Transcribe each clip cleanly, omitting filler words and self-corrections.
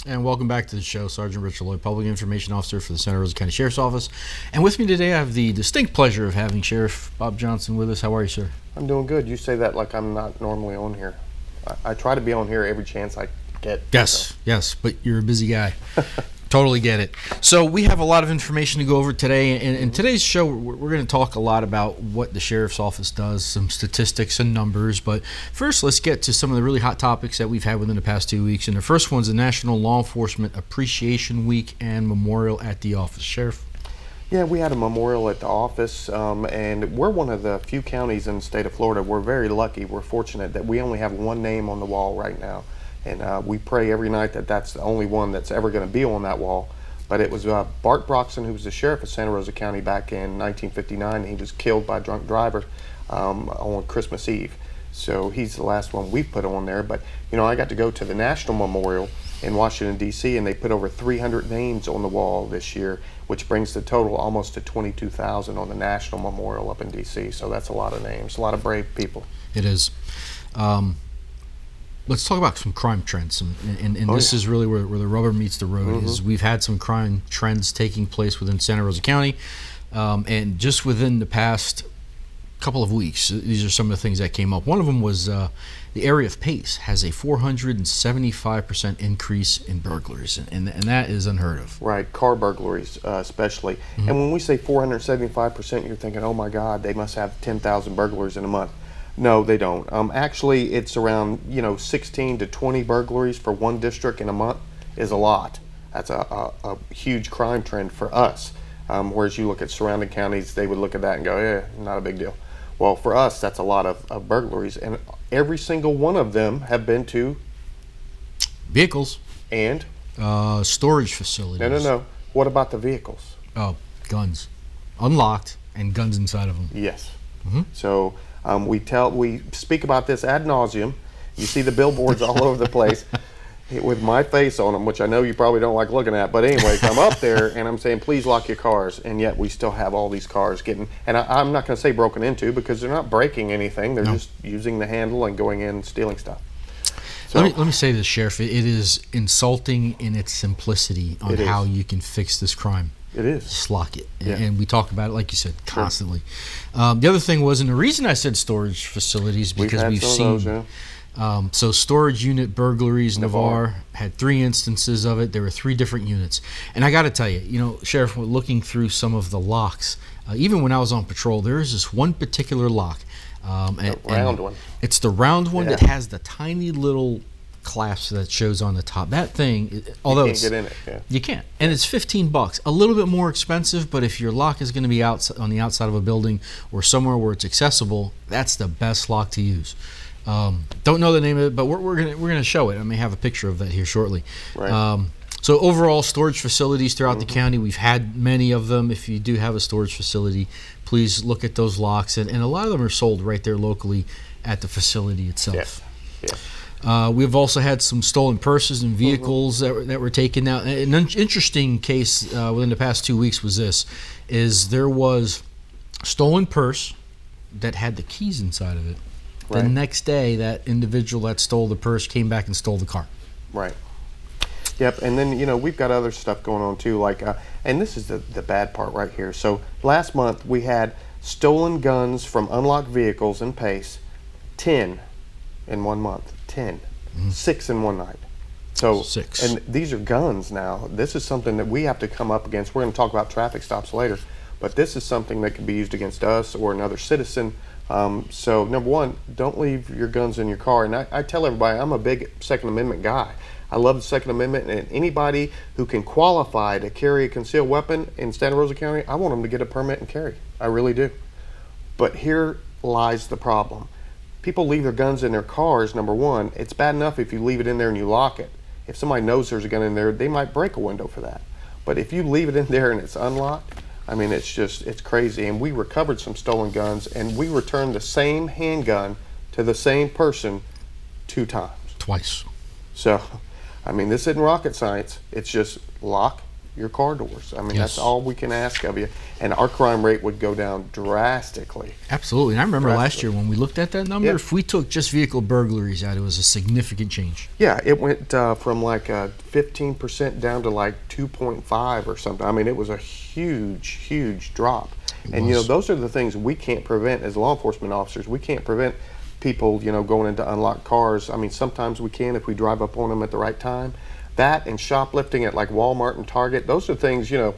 And welcome back to the show. Sergeant Richard Lloyd, Public Information Officer for the Santa Rosa County Sheriff's Office. And with me today, I have the distinct pleasure of having Sheriff Bob Johnson with us. How are you, sir? I'm doing good. You say that like I'm not normally on here. I try to be on here every chance I get. Yes, but you're a busy guy. Totally get it. So we have a lot of information to go over today. And in today's show, we're going to talk a lot about what the Sheriff's Office does, some statistics and numbers. But first, let's get to some of the really hot topics that we've had within the past 2 weeks. And the first one's the National Law Enforcement Appreciation Week and Memorial at the Office. Sheriff? Yeah, we had a memorial at the office, and we're one of the few counties in the state of Florida. We're very lucky. We're fortunate that we only have one name on the wall right now. And we pray every night that that's the only one that's ever going to be on that wall. But it was Bart Broxson, who was the sheriff of Santa Rosa County back in 1959. He was killed by a drunk driver on Christmas Eve. So he's the last one we put on there. But, you know, I got to go to the National Memorial in Washington, D.C., and they put over 300 names on the wall this year, which brings the total almost to 22,000 on the National Memorial up in D.C. So that's a lot of names, a lot of brave people. It is. Let's talk about some crime trends, and this is really where the rubber meets the road. Is we've had some crime trends taking place within Santa Rosa County, and just within the past couple of weeks, these are some of the things that came up. One of them was the area of Pace has a 475% increase in burglaries, and that is unheard of. Right, car burglaries especially. And when we say 475%, you're thinking, oh my God, they must have 10,000 burglars in a month. No, they don't. Actually, it's around 16 to 20 burglaries for one district in a month is a lot. That's a huge crime trend for us. Whereas you look at surrounding counties, they would look at that and go, yeah, not a big deal. Well, for us, that's a lot of burglaries, and every single one of them have been to vehicles and storage facilities. No. What about the vehicles? Oh, guns, unlocked, and guns inside of them. Yes. So. We speak about this ad nauseum. You see the billboards all over the place with my face on them, which I know you probably don't like looking at. But anyways, I'm up there and I'm saying, please lock your cars. And yet we still have all these cars getting, and I'm not going to say broken into because they're not breaking anything. They're just using the handle and going in and stealing stuff. So, let me say this, Sheriff. It is insulting in its simplicity on how you can fix this crime. It is. Just lock it. Yeah. And we talk about it, like you said, constantly. The other thing was, and the reason I said storage facilities, because we've seen those, so storage unit burglaries. Navarre had 3 instances of it. There were 3 different units. And I got to tell you, Sheriff, looking through some of the locks, even when I was on patrol, there is this one particular lock. The round one. It's the round one that has the tiny little clasp that shows on the top. That thing, although you can't get in it. Yeah. You can't, and it's $15, a little bit more expensive. But if your lock is going to be out on the outside of a building or somewhere where it's accessible, that's the best lock to use. Don't know the name of it, but we're gonna show it. I may have a picture of that here shortly. Right. So overall, storage facilities throughout the county, we've had many of them. If you do have a storage facility, please look at those locks, and a lot of them are sold right there locally at the facility itself. Yeah. We've also had some stolen purses and vehicles that were taken out. An interesting case within the past 2 weeks was there was a stolen purse that had the keys inside of it. Right. The next day, that individual that stole the purse came back and stole the car. Right. Yep, and then, we've got other stuff going on too, like, and this is the bad part right here. So last month we had stolen guns from unlocked vehicles in Pace, 10 in 1 month. 10. 6 in one night. So 6. And these are guns now. This is something that we have to come up against. We're going to talk about traffic stops later, but this is something that can be used against us or another citizen. So number one, don't leave your guns in your car. And I tell everybody, I'm a big Second Amendment guy. I love the Second Amendment, and anybody who can qualify to carry a concealed weapon in Santa Rosa County, I want them to get a permit and carry. I really do. But here lies the problem. People leave their guns in their cars, number one. It's bad enough if you leave it in there and you lock it. If somebody knows there's a gun in there, they might break a window for that. But if you leave it in there and it's unlocked, I mean, it's crazy. And we recovered some stolen guns, and we returned the same handgun to the same person 2 times. Twice. So, I mean, this isn't rocket science. It's just lock, your car doors. I mean, Yes. that's all we can ask of you. And our crime rate would go down drastically. Absolutely. And I remember last year when we looked at that number, Yeah. if we took just vehicle burglaries out, it was a significant change. Yeah, it went from like 15% down to like 2.5 or something. I mean, it was a huge drop. And you know, those are the things we can't prevent as law enforcement officers. We can't prevent people, you know, going into unlocked cars. I mean, sometimes we can if we drive up on them at the right time. That and shoplifting at like Walmart and Target, those are things, you know,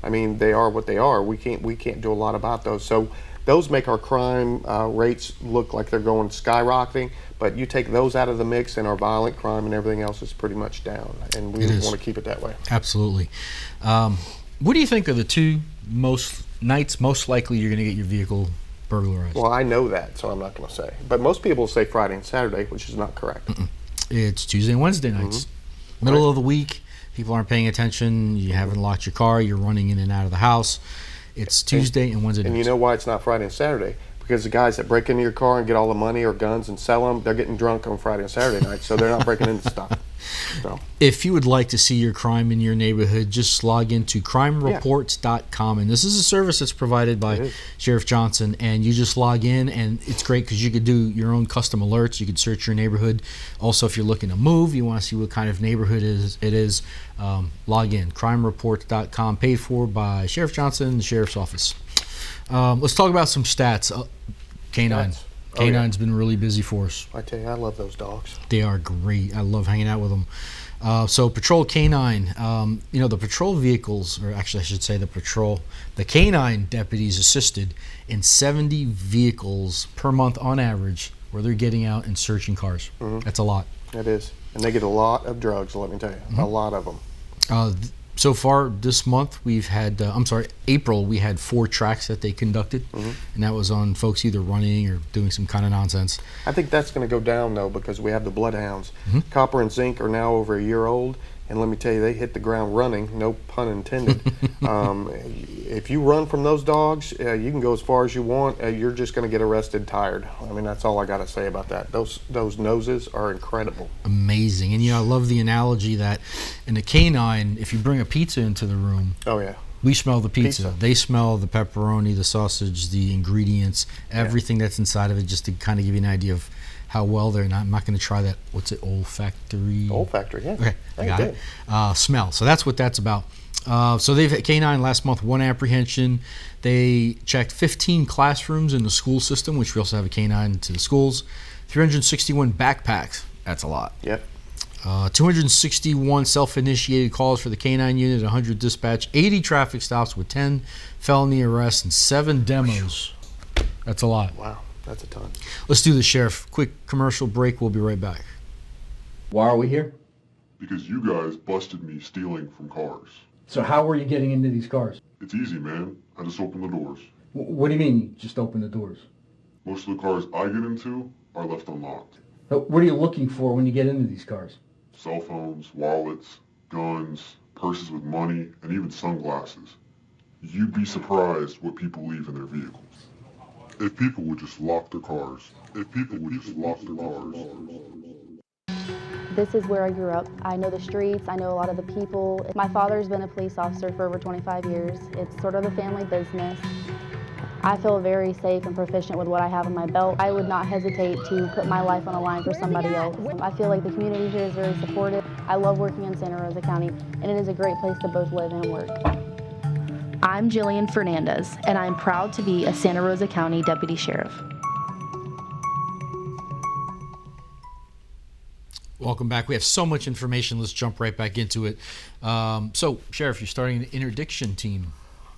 I mean, they are what they are. We can't do a lot about those. So those make our crime rates look like they're going skyrocketing. But you take those out of the mix, and our violent crime and everything else is pretty much down. And we want to keep it that way. Absolutely. What do you think are the two nights most likely you're going to get your vehicle burglarized? Well, I know that, so I'm not going to say. But most people say Friday and Saturday, which is not correct. It's Tuesday and Wednesday nights. Middle of the week, people aren't paying attention. You haven't locked your car. You're running in and out of the house. It's Tuesday and Wednesday nights. And you know why it's not Friday and Saturday? Because the guys that break into your car and get all the money or guns and sell them, they're getting drunk on Friday and Saturday night, so they're not breaking into stuff. So. If you would like to see your crime in your neighborhood, just log into crimereports.com. And this is a service that's provided by Sheriff Johnson. And you just log in, and it's great because you could do your own custom alerts. You could search your neighborhood. Also, if you're looking to move, you want to see what kind of neighborhood it is, log in. crimereports.com, paid for by Sheriff Johnson and the Sheriff's Office. Let's talk about some stats. Canine. Canine's been really busy for us. I tell you, I love those dogs. They are great. I love hanging out with them. So Patrol Canine, you know, the patrol vehicles, or actually I should say the canine deputies assisted in 70 vehicles per month on average where they're getting out and searching cars. That's a lot. It is. And they get a lot of drugs, let me tell you. A lot of them. So far this month, we've had, April, we had 4 tracks that they conducted, and that was on folks either running or doing some kind of nonsense. I think that's going to go down, though, because we have the bloodhounds. Copper and Zinc are now over a year old, and let me tell you, they hit the ground running, no pun intended. If you run from those dogs, you can go as far as you want. You're just going to get arrested tired. I mean, that's all I got to say about that. Those noses are incredible. Amazing. And, you know, I love the analogy that in the canine, if you bring a pizza into the room, we smell the pizza. They smell the pepperoni, the sausage, the ingredients, everything that's inside of it, just to kind of give you an idea of how well they're not. I'm not going to try that. What's it? Olfactory? Olfactory, yeah. Okay, I got it. Smell. So that's what that's about. So they've had canine last month, 1 apprehension. They checked 15 classrooms in the school system, which we also have a canine to the schools. 361 backpacks. That's a lot. Yep. 261 self-initiated calls for the canine unit, 100 dispatch, 80 traffic stops with 10 felony arrests and 7 demos. That's a lot. Wow, that's a ton. Let's do this, Sheriff. Quick commercial break. We'll be right back. Why are we here? Because you guys busted me stealing from cars. So how were you getting into these cars? It's easy, man. I just open the doors. What do you mean you just open the doors? Most of the cars I get into are left unlocked. What are you looking for when you get into these cars? Cell phones, wallets, guns, purses with money, and even sunglasses. You'd be surprised what people leave in their vehicles. If people would just lock their cars. If people would just lock their cars. This is where I grew up. I know the streets, I know a lot of the people. My father's been a police officer for over 25 years. It's sort of a family business. I feel very safe and proficient with what I have in my belt. I would not hesitate to put my life on the line for somebody else. I feel like the community here is very supportive. I love working in Santa Rosa County, and it is a great place to both live and work. I'm Jillian Fernandez, and I'm proud to be a Santa Rosa County Deputy Sheriff. Welcome back. We have so much information. Let's jump right back into it. So, Sheriff, you're starting an interdiction team.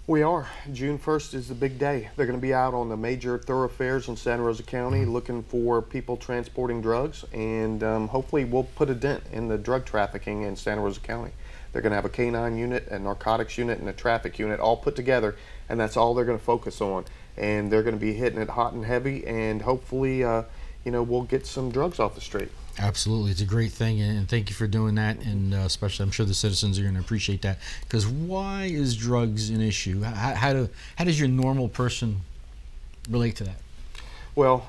We are. June 1st is the big day. They're going to be out on the major thoroughfares in Santa Rosa County looking for people transporting drugs, and hopefully we'll put a dent in the drug trafficking in Santa Rosa County. They're going to have a canine unit, a narcotics unit, and a traffic unit all put together, and that's all they're going to focus on. And they're going to be hitting it hot and heavy, and hopefully, we'll get some drugs off the street. Absolutely. It's a great thing, and thank you for doing that, and especially I'm sure the citizens are going to appreciate that, because why is drugs an issue? How does your normal person relate to that? Well,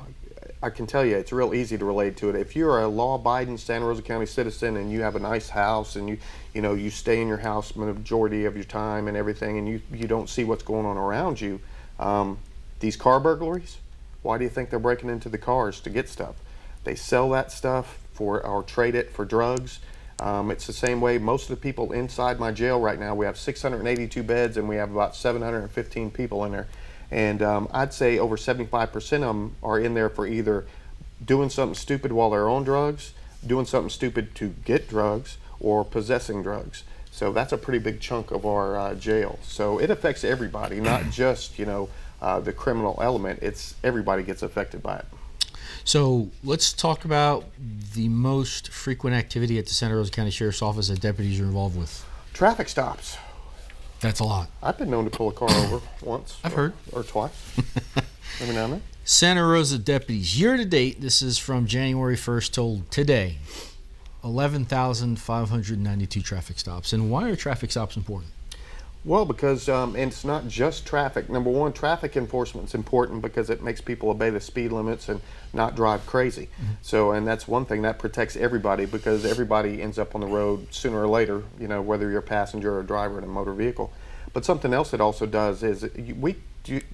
I can tell you, it's real easy to relate to it. If you're a law-abiding Santa Rosa County citizen and you have a nice house and you stay in your house the majority of your time and everything, and you don't see what's going on around you, these car burglaries, why do you think they're breaking into the cars to get stuff? They sell that stuff or trade it for drugs. It's the same way most of the people inside my jail right now. We have 682 beds and we have about 715 people in there. And I'd say over 75% of them are in there for either doing something stupid while they're on drugs, doing something stupid to get drugs, or possessing drugs. So that's a pretty big chunk of our jail. So it affects everybody, not just the criminal element. It's everybody gets affected by it. So let's talk about the most frequent activity at the Santa Rosa County Sheriff's Office that deputies are involved with. Traffic stops. That's a lot. I've been known to pull a car over once. I've heard. Or twice. Every now and then. Santa Rosa deputies, year to date, this is from January 1st till today, 11,592 traffic stops. And why are traffic stops important? Well, because and it's not just traffic. Number one, traffic enforcement is important because it makes people obey the speed limits and not drive crazy. Mm-hmm. So, and that's one thing that protects everybody, because everybody ends up on the road sooner or later, whether you're a passenger or a driver in a motor vehicle. But something else it also does is we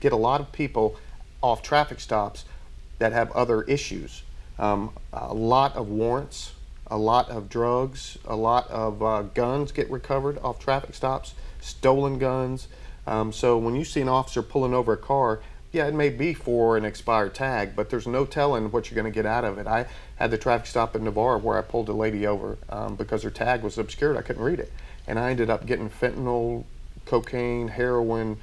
get a lot of people off traffic stops that have other issues. A lot of warrants, a lot of drugs, a lot of guns get recovered off traffic stops. Stolen guns. So when you see an officer pulling over a car, yeah, it may be for an expired tag, but there's no telling what you're going to get out of it. I had the traffic stop in Navarre where I pulled a lady over because her tag was obscured. I couldn't read it. And I ended up getting fentanyl, cocaine, heroin,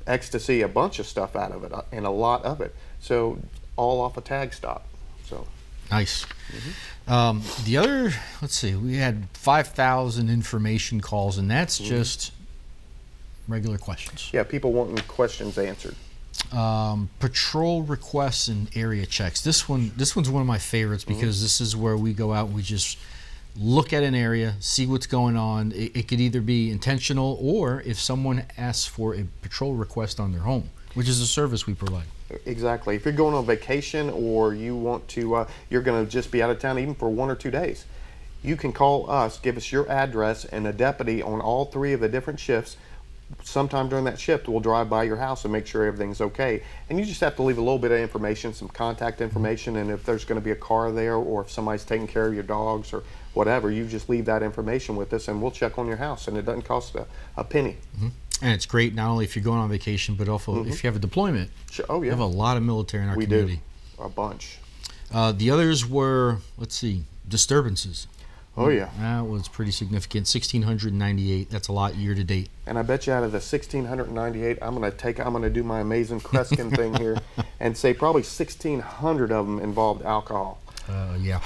ecstasy, a bunch of stuff out of it, and a lot of it. So all off a tag stop. So nice. Mm-hmm. The other, let's see, we had 5,000 information calls, and that's just regular questions. Yeah, people wanting questions answered. Patrol requests and area checks. This one's one of my favorites because this is where we go out and we just look at an area, see what's going on. It could either be intentional, or if someone asks for a patrol request on their home, which is a service we provide. Exactly. If you're going on vacation or you want to, you're going to just be out of town even for 1 or 2 days, you can call us, give us your address, and a deputy on all 3 of the different shifts, sometime during that shift, will drive by your house and make sure everything's okay. And you just have to leave a little bit of information, some contact information, and if there's going to be a car there or if somebody's taking care of your dogs or whatever, you just leave that information with us and we'll check on your house, and it doesn't cost a penny. Mm-hmm. And it's great not only if you're going on vacation, but also if you have a deployment. Sure. Oh, yeah. We have a lot of military in our community. We do. A bunch. The others were, let's see, disturbances. Oh, yeah. That was pretty significant. 1,698. That's a lot year to date. And I bet you out of the 1,698, I'm going to do my amazing Kreskin thing here and say probably 1,600 of them involved alcohol. Yeah.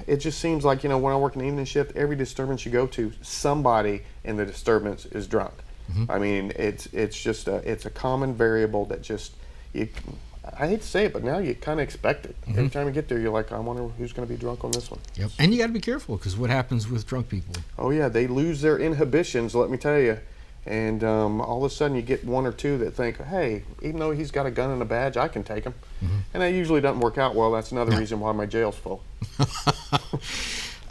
It just seems like, when I work an evening shift, every disturbance you go to, somebody in the disturbance is drunk. Mm-hmm. I mean, it's just it's a common variable that just, I hate to say it, but now you kind of expect it. Mm-hmm. Every time you get there, you're like, I wonder who's going to be drunk on this one. Yep. And you got to be careful, because what happens with drunk people? Oh, yeah, they lose their inhibitions, let me tell you. And all of a sudden you get 1 or 2 that think, hey, even though he's got a gun and a badge, I can take him. Mm-hmm. And that usually doesn't work out well. That's another reason why my jail's full.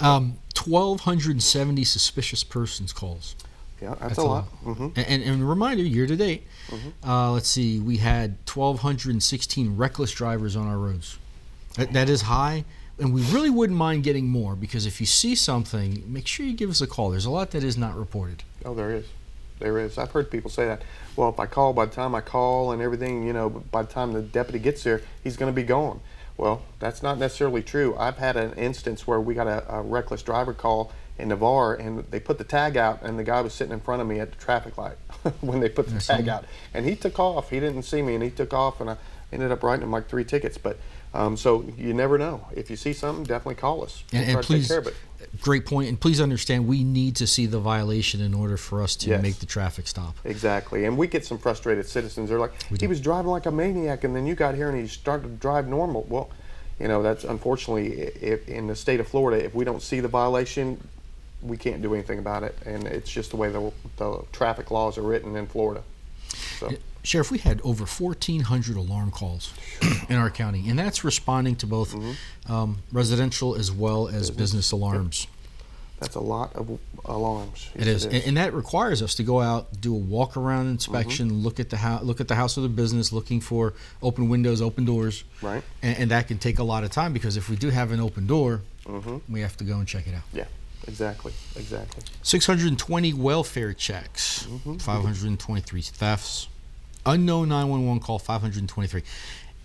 1,270 suspicious persons calls. Yeah, that's a lot. Mm-hmm. And a reminder, year to date, let's see, we had 1,216 reckless drivers on our roads. That is high, and we really wouldn't mind getting more, because if you see something, make sure you give us a call. There's a lot that is not reported. Oh, there is. There is. I've heard people say that. Well, if I call, by the time I call and everything, by the time the deputy gets there, he's going to be gone. Well, that's not necessarily true. I've had an instance where we got a reckless driver call in Navarre, and they put the tag out, and the guy was sitting in front of me at the traffic light when they put the tag out. And he took off. He didn't see me, and he took off, and I ended up writing him like 3 tickets. But so you never know. If you see something, definitely call us. And please, take care of it. Great point. And please understand, we need to see the violation in order for us to make the traffic stop. Exactly. And we get some frustrated citizens. They're like, he was driving like a maniac, and then you got here and he started to drive normal. Well, that's unfortunately, in the state of Florida, if we don't see the violation, we can't do anything about it. And it's just the way the traffic laws are written in Florida. So. Sheriff, we had over 1,400 alarm calls in our county, and that's responding to both residential as well as business alarms. Yep. That's a lot of alarms. It is, and that requires us to go out, do a walk-around inspection, look at the house or the business, looking for open windows, open doors. Right. And that can take a lot of time, because if we do have an open door, we have to go and check it out. Yeah, exactly. 620 welfare checks, 523 thefts, unknown 911 call 523,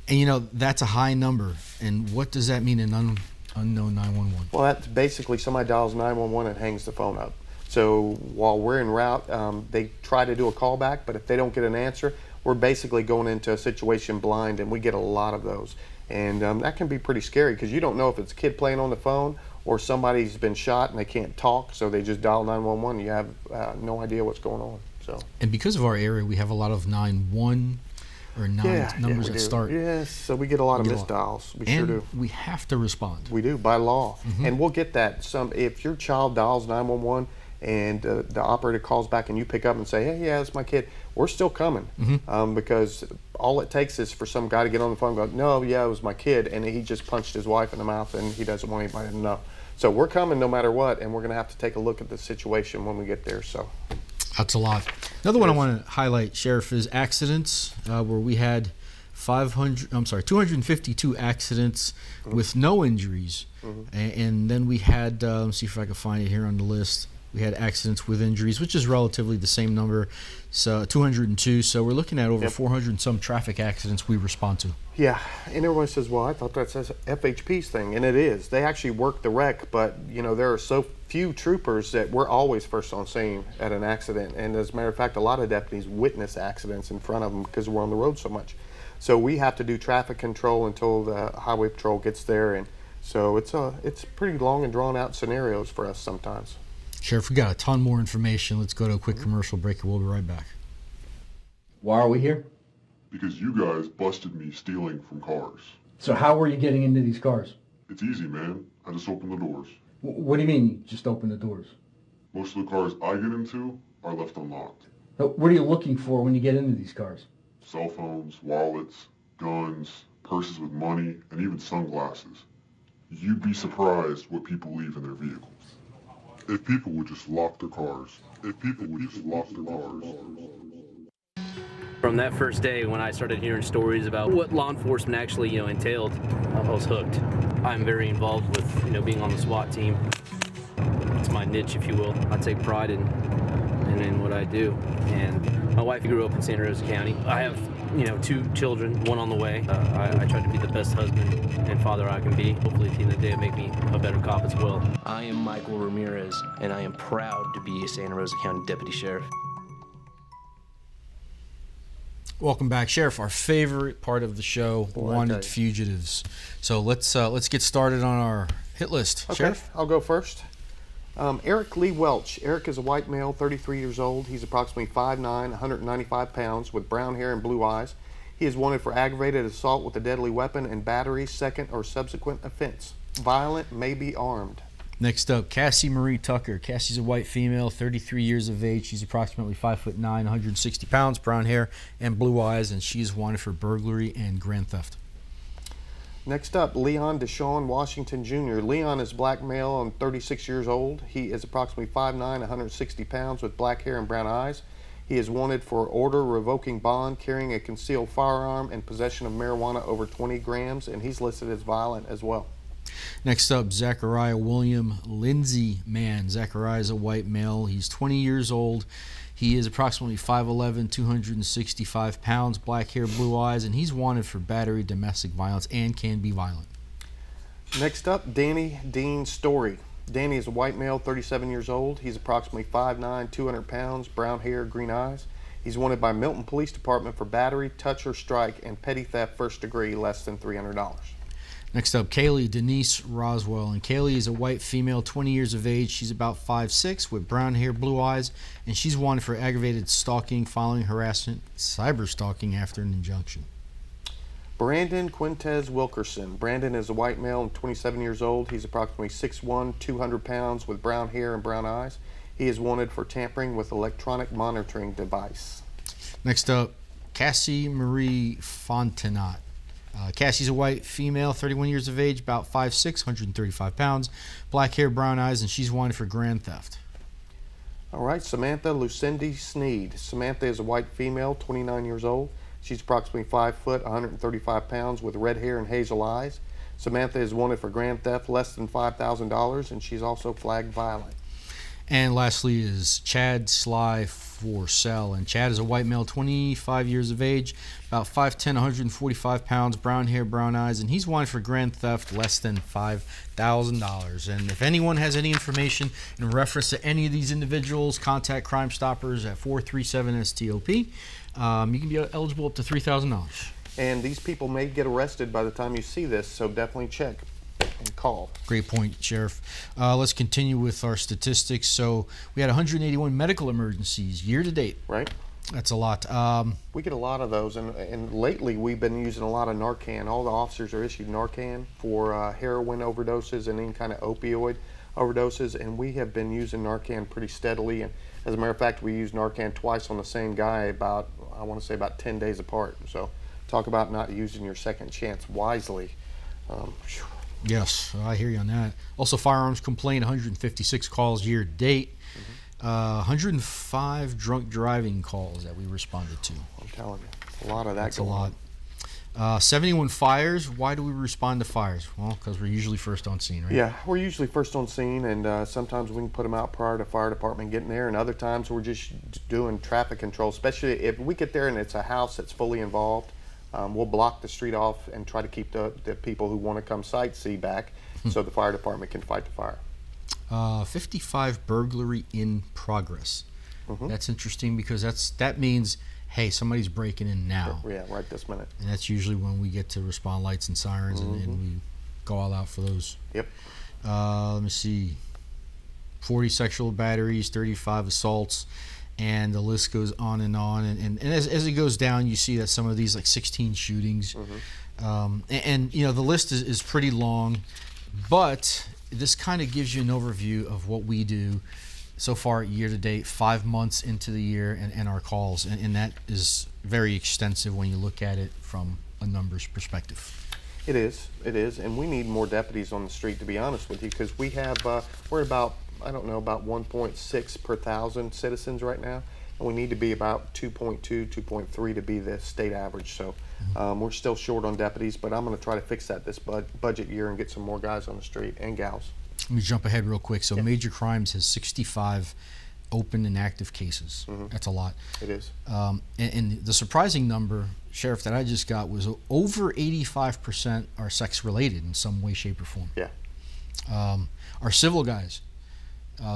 and that's a high number. And what does that mean in unknown 911? Well, that's basically somebody dials 911 and hangs the phone up. So while we're en route, they try to do a callback, but if they don't get an answer, we're basically going into a situation blind, and we get a lot of those. And that can be pretty scary, because you don't know if it's a kid playing on the phone or somebody's been shot and they can't talk, so they just dial 911. You have no idea what's going on. So. And because of our area, we have a lot of 9-1 or 9 numbers that start. Yes, so we get a lot of missed dials. We sure do. We have to respond. We do, by law. And we'll get that. If your child dials 911 and the operator calls back and you pick up and say, hey, yeah, it's my kid, we're still coming. Because all it takes is for some guy to get on the phone and go, no, yeah, it was my kid, and he just punched his wife in the mouth and he doesn't want anybody to know. So we're coming no matter what, and we're going to have to take a look at the situation when we get there. So. That's a lot. Another one I want to highlight, Sheriff, is accidents, where we had 252 accidents with no injuries. And then we had, let's see if I can find it here on the list. We had accidents with injuries, which is relatively the same number, so 202. So we're looking at over 400 and some traffic accidents we respond to. Yeah, and everyone says, well, I thought that's FHP's thing, and it is. They actually work the wreck, but there are so few troopers that we're always first on scene at an accident. And as a matter of fact, a lot of deputies witness accidents in front of them because we're on the road so much. So we have to do traffic control until the highway patrol gets there, and so it's pretty long and drawn out scenarios for us sometimes. Sheriff, we got a ton more information. Let's go to a quick commercial break, and we'll be right back. Why are we here? Because you guys busted me stealing from cars. So how were you getting into these cars? It's easy, man. I just open the doors. What do you mean, you just open the doors? Most of the cars I get into are left unlocked. What are you looking for when you get into these cars? Cell phones, wallets, guns, purses with money, and even sunglasses. You'd be surprised what people leave in their vehicles. If people would just lock their cars. From that first day when I started hearing stories about what law enforcement actually, entailed, I was hooked. I'm very involved with, being on the SWAT team. It's my niche, if you will. I take pride in what I do. And my wife grew up in Santa Rosa County. I have, 2 children, one on the way. I try to be the best husband and father I can be. Hopefully at the end of the day it'll make me a better cop as well. I am Michael Ramirez, and I am proud to be a Santa Rosa County Deputy Sheriff. Welcome back, Sheriff. Our favorite part of the show, Wanted Fugitives. So let's get started on our hit list. Okay, Sheriff? I'll go first. Eric Lee Welch. Eric is a white male, 33 years old. He's approximately 5'9", 195 pounds, with brown hair and blue eyes. He is wanted for aggravated assault with a deadly weapon and battery, second or subsequent offense. Violent, may be armed. Next up, Cassie Marie Tucker. Cassie's a white female, 33 years of age. She's approximately 5'9", 160 pounds, brown hair and blue eyes, and she's wanted for burglary and grand theft. Next up, Leon Deshaun Washington Jr. Leon is black male and 36 years old. He is approximately 5'9", 160 pounds with black hair and brown eyes. He is wanted for order revoking bond, carrying a concealed firearm, and possession of marijuana over 20 grams, and he's listed as violent as well. Next up, Zachariah William Lindsay Mann. Zachariah is a white male. He's 20 years old. He is approximately 5'11", 265 pounds, black hair, blue eyes, and he's wanted for battery, domestic violence, and can be violent. Next up, Danny Dean Story. Danny is a white male, 37 years old. He's approximately 5'9", 200 pounds, brown hair, green eyes. He's wanted by Milton Police Department for battery, touch or strike, and petty theft first degree, less than $300. Next up, Kaylee Denise Roswell. And Kaylee is a white female, 20 years of age. She's about 5'6", with brown hair, blue eyes, and she's wanted for aggravated stalking, following harassment, cyber stalking after an injunction. Brandon Quintez Wilkerson. Brandon is a white male and 27 years old. He's approximately 6'1", 200 pounds, with brown hair and brown eyes. He is wanted for tampering with electronic monitoring device. Next up, Cassie Marie Fontenot. Cassie's a white female, 31 years of age, about 5'6", 135 pounds, black hair, brown eyes, and she's wanted for grand theft. All right, Samantha Lucindy Sneed. Samantha is a white female, 29 years old. She's approximately 5 foot, 135 pounds, with red hair and hazel eyes. Samantha is wanted for grand theft less than $5,000, and she's also flagged violent. And lastly is Chad Sly Forsell. And Chad is a white male, 25 years of age, about 5'10", 145 pounds, brown hair, brown eyes, and he's wanted for grand theft less than $5,000. And if anyone has any information in reference to any of these individuals, contact Crime Stoppers at 437-STOP. You can be eligible up to $3,000. And these people may get arrested by the time you see this, so definitely check and call. Great point, Sheriff. Let's continue with our statistics. So we had 181 medical emergencies year to date. Right. That's a lot. We get a lot of those, and lately we've been using a lot of Narcan. All the officers are issued Narcan for heroin overdoses and any kind of opioid overdoses, and we have been using Narcan pretty steadily. And as a matter of fact, we used Narcan twice on the same guy about, I want to say, about 10 days apart. So talk about not using your second chance wisely. Yes, I hear you on that. Also, firearms complaint, 156 calls year to date. 105 drunk driving calls that we responded to. I'm telling you, a lot of that. That's a lot. 71 fires. Why do we respond to fires? Well, because we're usually first on scene, right? Yeah, we're usually first on scene, and sometimes we can put them out prior to fire department getting there, and other times we're just doing traffic control, especially if we get there and it's a house that's fully involved. We'll block the street off and try to keep the people who want to come sightsee back so the fire department can fight the fire. 55 burglary in progress. That's interesting because that means, hey, somebody's breaking in now. Yeah, right this minute. And that's usually when we get to respond lights and sirens and we go all out for those. Yep. Let me see. 40 sexual batteries, 35 assaults, and the list goes on. And as it goes down, you see that some of these, like 16 shootings. And you know, the list is pretty long, but this kind of gives you an overview of what we do so far year to date, 5 months into the year, and our calls. And that is very extensive when you look at it from a numbers perspective. It is, and we need more deputies on the street, to be honest with you, because we have, we're about, I don't know, about 1.6 per thousand citizens right now, and we need to be about 2.2, 2.3 to be the state average. So we're still short on deputies, but I'm going to try to fix that this budget year and get some more guys on the street and gals. Let me jump ahead real quick. So Major Crimes has 65 open and active cases. That's a lot. It is. And the surprising number, Sheriff, that I just got was over 85% are sex related in some way, shape, or form. Yeah. Our civil guys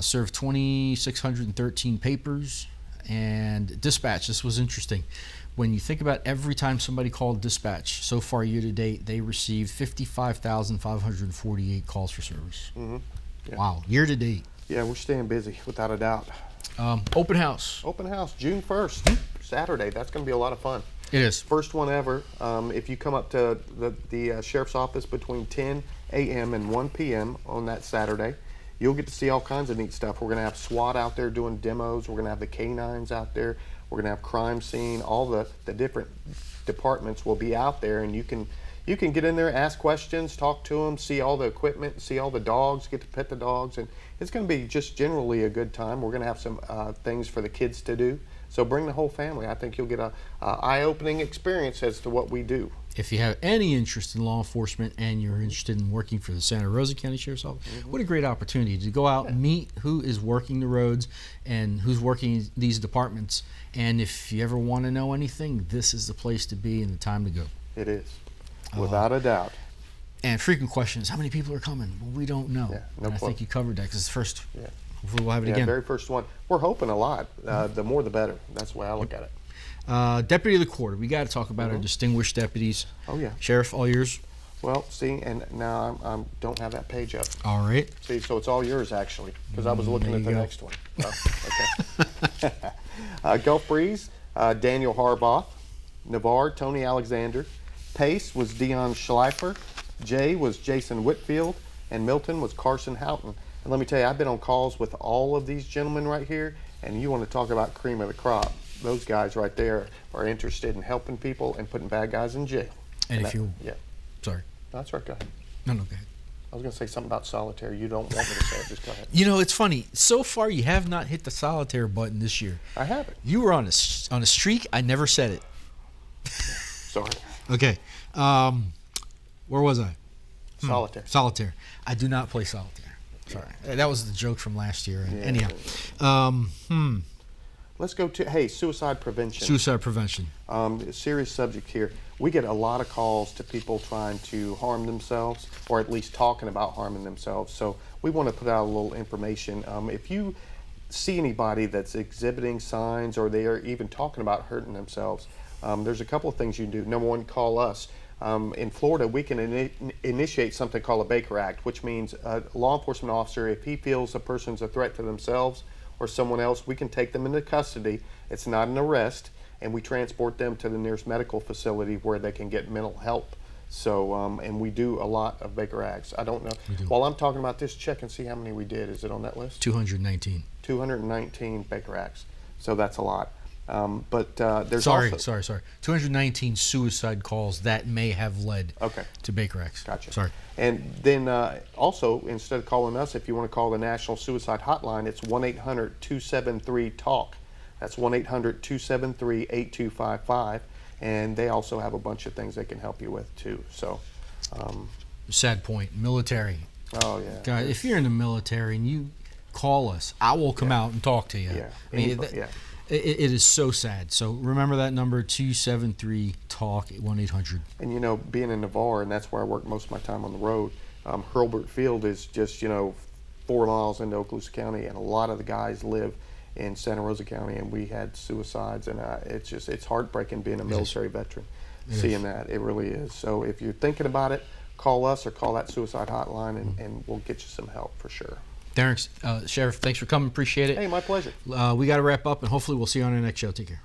served 2,613 papers. And dispatch, this was interesting. When you think about every time somebody called dispatch, so far year to date, they received 55,548 calls for service. Yeah. Wow, year to date. Yeah, we're staying busy, without a doubt. Open house. Open house, June 1st, Saturday. That's going to be a lot of fun. It is. First one ever. If you come up to the sheriff's office between 10 a.m. and 1 p.m. on that Saturday, you'll get to see all kinds of neat stuff. We're going to have SWAT out there doing demos. We're going to have the canines out there. We're going to have crime scene. All the different departments will be out there, and you can get in there, ask questions, talk to them, see all the equipment, see all the dogs, get to pet the dogs, and it's going to be just generally a good time. We're going to have some things for the kids to do. So bring the whole family. I think you'll get a eye-opening experience as to what we do. If you have any interest in law enforcement and you're interested in working for the Santa Rosa County Sheriff's Office, what a great opportunity to go out and meet who is working the roads and who's working these departments. And if you ever want to know anything, this is the place to be and the time to go. It is, without a doubt. And frequent questions, how many people are coming? Well, we don't know. Yeah, no and I think you covered that because it's the first. Yeah. Hopefully we'll have it Yeah, again. very first one. We're hoping a lot. The more the better. That's the way I look at it. Deputy of the Quarter. We got to talk about our distinguished deputies. Oh, yeah. Sheriff, all yours. Well, see, and now I don't have that page up. All right. See, so it's all yours, actually, because I was looking at the next one. Oh, okay. Gulf Breeze, Daniel Harbaugh. Navarre, Tony Alexander. Pace was Dion Schleifer. Jay was Jason Whitfield. And Milton was Carson Houghton. And let me tell you, I've been on calls with all of these gentlemen right here, and you want to talk about cream of the crop. those guys right there are interested in helping people and putting bad guys in jail. And if you, yeah, sorry, that's right. Go ahead. no, go ahead. I was going to say something about solitaire. You don't want me to say it. Just go ahead. You know, it's funny. So far, you have not hit the solitaire button this year. I haven't. You were on a streak. I never said it. Sorry. Okay. Where was I? Solitaire. Solitaire. I do not play solitaire. Sorry. That was the joke from last year. Yeah. Anyhow. Let's go to, suicide prevention. Suicide prevention. Serious subject here. We get a lot of calls to people trying to harm themselves, or at least talking about harming themselves. So we want to put out a little information. If you see anybody that's exhibiting signs, or they are even talking about hurting themselves, there's a couple of things you can do. Number one, call us. In Florida, we can initiate something called a Baker Act, which means a law enforcement officer, if he feels a person's a threat to themselves or someone else, we can take them into custody. It's not an arrest, and we transport them to the nearest medical facility where they can get mental help. So, and we do a lot of Baker Acts. I don't know. While I'm talking about this, check and see how many we did. Is it on that list? 219. 219 Baker Acts. So that's a lot. But there's sorry. 219 suicide calls that may have led to Baker Acts. Gotcha. Sorry. And then also, instead of calling us, if you want to call the National Suicide Hotline, it's 1-800-273-TALK. That's 1-800-273-8255. And they also have a bunch of things they can help you with, too. So, sad point. Military. Oh, yeah. Guys, if you're in the military and you call us, I will come out and talk to you. Yeah. I mean, it is so sad. So remember that number, 273-TALK, 1-800. And, you know, being in Navarre, and that's where I work most of my time on the road, Hurlburt Field is just, 4 miles into Okaloosa County, and a lot of the guys live in Santa Rosa County, and we had suicides, and it's heartbreaking being a military veteran, seeing that. It really is. So if you're thinking about it, call us or call that suicide hotline, and we'll get you some help for sure. Derek, Sheriff, thanks for coming. Appreciate it. Hey, my pleasure. We got to wrap up, and hopefully we'll see you on our next show. Take care.